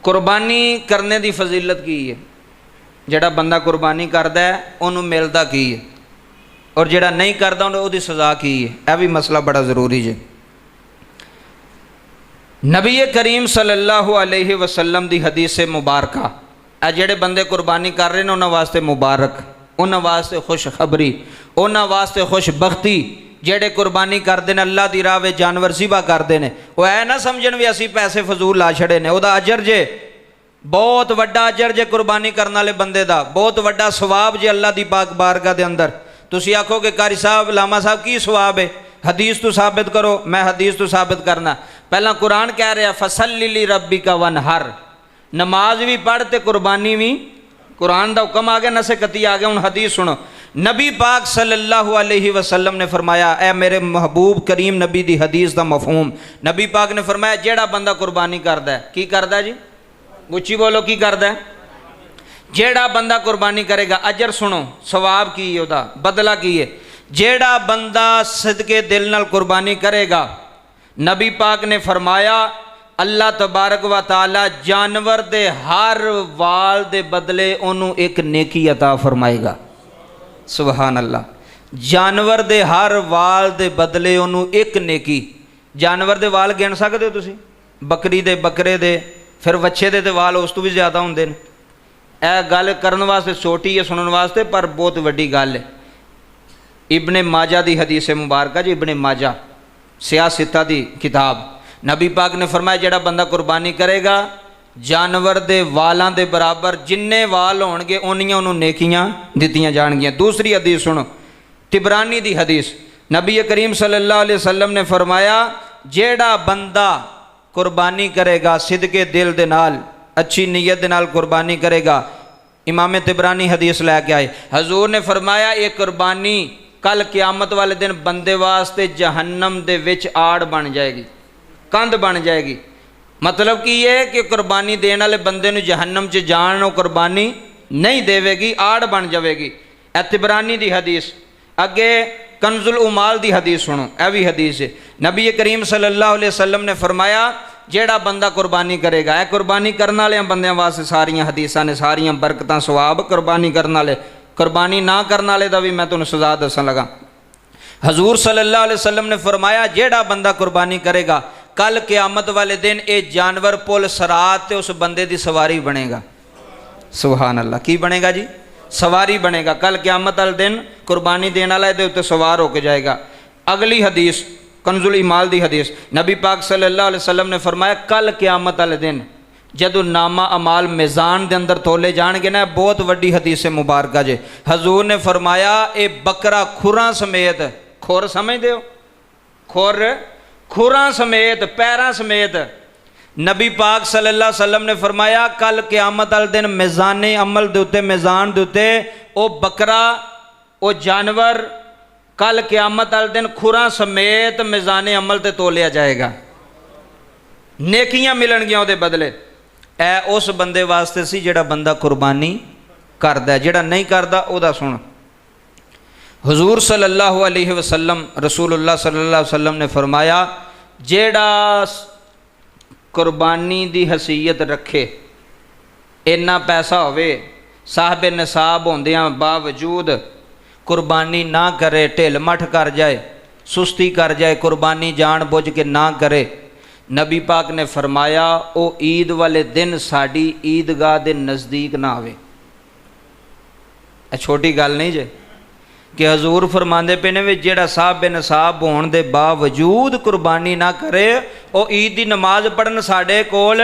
कुर्बानी करने की फजीलत की है, जिहड़ा बंदा कुर्बानी करता है उन्होंने मिलता की है, और जिहड़ा नहीं करता उहदी सज़ा की है। यह भी मसला बड़ा ज़रूरी है। नबी करीम सल्लल्लाहु अलैहि वसल्लम की हदीस मुबारक, आ जिहड़े बंदे कुर्बानी कर रहे हैं उन्होंने वास्ते मुबारक, उन्होंने वास्ते खुशखबरी, उन्होंने वास्ते खुशबख्ती। जेड़े कुर्बानी करते हैं अल्लाह की राह में जानवर ज़िबा करते हैं, वह ऐ ना समझन भी असी पैसे फजूल ला छड़े ने, वह अजर जे बहुत वड्डा अजर जे कुर्बानी करने वाले बंदे का, बहुत वड्डा सवाब जे अल्लाह की पाक बारगाह के अंदर। तुसी आखोगे कारी साहब लामा साहब की सवाब है, हदीस तो साबित करो। मैं हदीस तो साबित करना, पहला कुरान कह रहा फसल्लि ली रब्बिका वनहर, नमाज भी पढ़ ते कुर्बानी भी, कुरान का हुक्म आ गया, नसे कती आ गया। हूँ हदीस सुनो, नबी पाक सल्लल्लाहु अलैहि वसल्लम ने फरमाया, ए मेरे महबूब करीम नबी दी हदीस का मफहूम, नबी पाक ने फरमाया जेड़ा बंदा कुर्बानी करता है, की करता है जी, उच्ची बोलो, की करता है? जेड़ा बंदा कुर्बानी करेगा, अजर सुनो, सवाब की है, उदा बदला की है। जेड़ा बंदा सदके दिल नाल कुर्बानी करेगा, नबी पाक ने फरमाया अल्लाह तबारक व तआला जानवर दे हर वाल दे बदले उन्होंने एक नेकी अता फरमाएगा। सुबहान अल्लाह। जानवर दे हर वाल दे बदले उन्होंने एक नेकी। जानवर दे वाल गिन सकते हो तुसी? बकरी दे, बकरे दे, फिर वच्छे दे वाल उस तो भी ज़्यादा होंगे। यह गल करने वास्ते छोटी है सुनने वास्ते, पर बहुत वड्डी गल है। इब्ने माजा दी हदीस मुबारक जी, इब्ने माजा सियासता दी किताब, नबी पाक ने फरमाया जेड़ा बंदा कुर्बानी करेगा जानवर दे वालों दे बराबर जिन्ने वाल होणगे उन्नियां उन्होंने नेकियां दित्तियां जाणगियां। दूसरी हदीस सुनो, तिबरानी दी हदीस, नबी करीम सल्लल्लाहु अलैहि वसल्लम ने फरमाया जेड़ा बंदा कुर्बानी करेगा सिदके दिल दे नाल, अच्छी नीयत दे नाल कुर्बानी करेगा, इमाम तिबरानी हदीस लैके आए, हजूर ने फरमाया ये कुर्बानी कल क़यामत वाले दिन बंदे वास्ते जहन्नम दे विच आड़ बन जाएगी, कंध बन जाएगी। मतलब कि ये कि कुर्बानी देने वाले बंदे नूं जहन्नम च जान वो कुर्बानी नहीं देवेगी, आड़ बन जाएगी। ए तिबरानी दी हदीस। अगे कंजुल उमाल दी हदीस सुनो, यह भी हदीस है, नबी करीम सल्लल्लाहु अलैहि वसल्लम ने फरमाया जेड़ा बंदा कुर्बानी करेगा, यह कुर्बानी करने वाले बंदे वास्ते सारियां हदीसां ने, सारियां बरकतां सवाब कुर्बानी करने वाले, कुर्बानी ना करने वाले का भी मैं तुहानूं सज़ा दसन लगा। हजूर सल्लल्लाहु अलैहि वसल्लम ने फरमाया जेड़ा बंदा कुर्बानी करेगा कल क़यामत वाले दिन ये जानवर पुल सरात उस बंदे की सवारी बनेगा। सुभान अल्लाह। की बनेगा जी? सवारी बनेगा। कल क़यामत वाले दिन कुर्बानी देने वाला ये उत्ते सवार होकर जाएगा। अगली हदीस कंजुल इमाल दी हदीस, नबी पाक सल्लल्लाहु अलैहि वसल्लम ने फरमाया कल क़यामत वाले दिन जदों नामा अमाल मिज़ान के अंदर तोले जाएंगे ना, बहुत वड्डी हदीस मुबारक जे, हजूर ने फरमाया ये बकरा खुरा समेत, खुर समझते हो, खुर खुरा समेत, पैरां समेत, नबी पाक सल्लल्लाहु अलैहि वसल्लम ने फरमाया कल क़यामत वाले दिन मिज़ाने अमल दे उत्ते, मिज़ान दे उत्ते वो बकरा, वो जानवर कल क़यामत वाले दिन खुरा समेत मिज़ाने अमल ते तोलिया जाएगा, नेकियां मिलणगियां उहदे बदले। ए उस बंदे वास्ते सी जिहड़ा बंदा कुर्बानी करदा है, जिहड़ा नहीं करदा उहदा सुन। हुजूर सल्लल्लाहु अलैहि वसल्लम, रसूलुल्लाह सल्लल्लाहु अलैहि वसल्लम ने फरमाया जेड़ा कुर्बानी दी हसीयत रखे, इन्ना पैसा होवे, साहबे निसाब होंदियां बावजूद कुर्बानी ना करे, ढिल मठ कर जाए, सुस्ती कर जाए, कुर्बानी जान बुझ के ना करे, नबी पाक ने फरमाया वो ईद वाले दिन साड़ी ईदगाह के नज़दीक ना आवे। छोटी गल नहीं जे कि हजूर फरमाते पे ने जेड़ा साहब निसाब होने के बावजूद कुर्बानी ना करे, वो ईद की नमाज पढ़न साढ़े कोल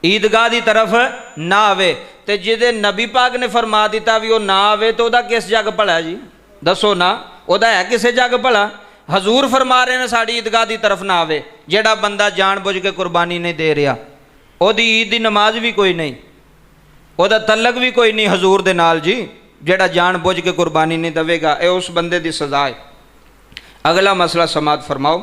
ईदगाह की तरफ ना आवे, तो जिदे नबी पाक ने फरमा दिता भी वो ना आवे तो वह किस जग भला जी, दसो ना, वह है किसे जग भला? हजूर फरमा रहे हैं साड़ी ईदगाह की तरफ ना आवे। जेड़ा बंदा जान बुझ के कुर्बानी नहीं दे रहा, ओदी ईद की नमाज भी कोई नहीं, ओदा तलक भी कोई नहीं हजूर दे नाल जी, जेड़ा जान बुझ के कुर्बानी नहीं देवेगा, ये उस बंदे की सज़ा है। अगला मसला समात फरमाओ।